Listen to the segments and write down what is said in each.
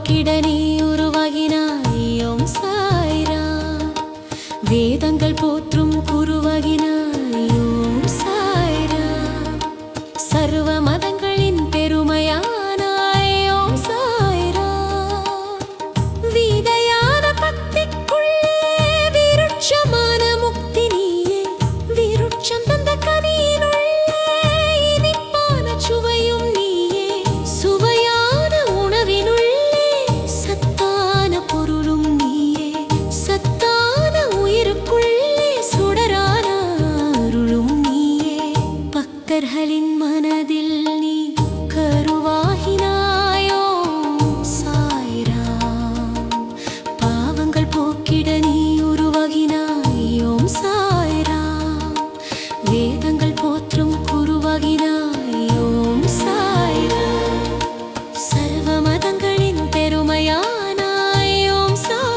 போக்கிட நீ உருவாகினாய் ஓம் சாய்ராம். வேதங்கள் போற்றும் குருவாகினாய் ஓம் சாய்ராம். சர்வ மதங்களின் பெருமையானாய் ஓம் சாய்ராம். விதையான பக்திக்குள்ளே விருட்சமான முக்தி நீயே. விருட்சம் தந்த கனியினுள்ளே இனிப்பான சுவையும் நீயே. சுவையான உணவினுள்ளே சத்தான பொருளும் நீயே. சத்தான உயிருக்குள்ளே சுடரான அருளும் நீயே. பக்தர்களின் மனதில் நீ கருவாகினாய் ஓம் சாய்ராம். பாவங்கள் போக்கிட நீ உருவாகினாய் ஓம் சாய்ராம். வேதங்கள் போற்றும் குருவாகினாய் ஓம் சாய்ராம். சர்வ மதங்களின் பெருமையானாய் ஓம் சாய்ராம்.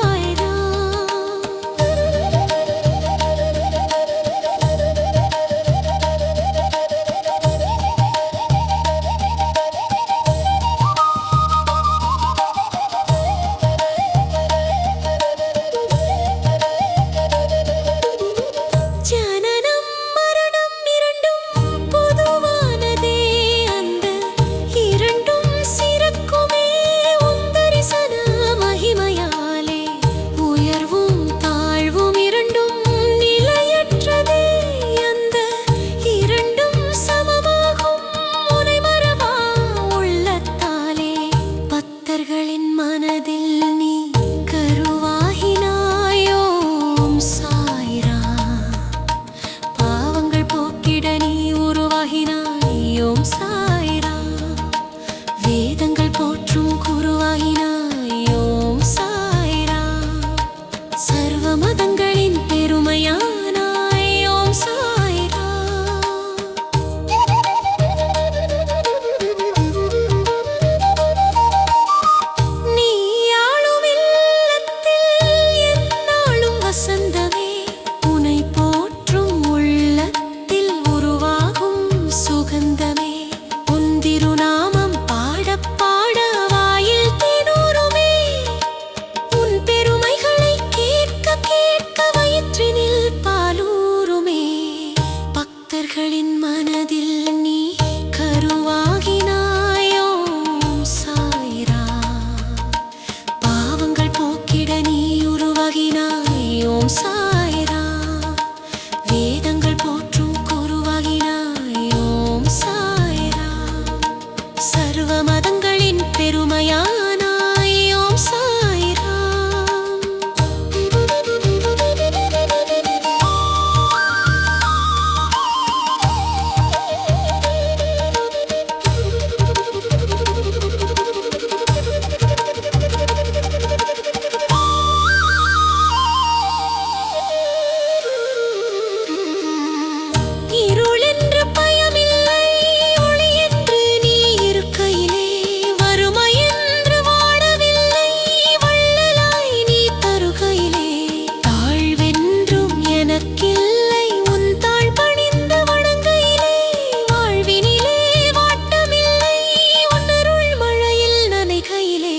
ஜனனம் மரணம் இரண்டும் பொதுவானதே. அந்த இரண்டும் சிறக்குமே உன் தரிசன மகிமையாலே. உயர்வும் தாழ்வும் இரண்டும் நிலையற்றதே. அந்த இரண்டும் சமமாகும் உனை மறவா உள்ளத்தாலே. பக்தர்களின் மனதில் நீ கருவாகினாய் ஓம் சாய்ராம். பாவங்கள் போக்கிட நீ உருவாகினாய் ஓம் சாய்ராம். வேதங்கள் போற்றும் குருவாகினாய் ஓம் சாய்ராம். சர்வ மதங்களின் பெருமையானாய் ஓம் சாய்ராம். நீ ஆளும் இல்லத்தில் எந்நாளும் வசந்தமே. உனை போற்றும் உள்ளத்தில் உருவாகும் சுகந்தமே. உன் திருநாமம் பாடப் பாட வாயில் தேனூருமே. உன் பெருமைகளை கேட்க கேட்க வயிற்றினில் பாலூருமே. பக்தர்களின் மனதில் நீ கருவாகினாய் ஓம் சாய்ராம். பாவங்கள் போக்கிட நீ உருவாகினாய் ஓம் சாய்ராம். வேதங்கள் போற்றும் குருவாகினாய் ஓம் சாய்ராம். சர்வ மதங்களின் பெருமையானாய் ஓம் சாய்ராம். இருளென்று பயமில்லை ஒளி என்று நீ இருக்கையிலே. வறுமை என்று வாழவில்லை வள்ளலாய் நீ தருகையிலே. தாழ்வென்றும் எனக்கில்லை உன் தாழ் பணிந்து வணங்கையிலே. வாழ்வினிலே வாட்டமில்லை உன் அருள் மழையில் நனைகையிலே.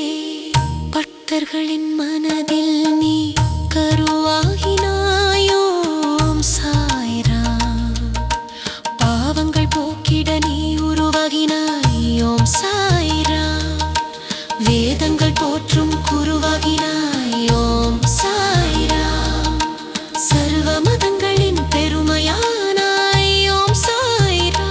பக்தர்களின் மனதில் நீ கருவாகினாய் ஓம் சாய்ராம். பாவங்கள் போக்கிட நீ உருவாகினாய் ஓம் சாய்ராம். வேதங்கள் போற்றும் குருவாகினாய் ஓம் சாய்ராம். சர்வ மதங்களின் பெருமையானாய் ஓம் சாய்ராம்.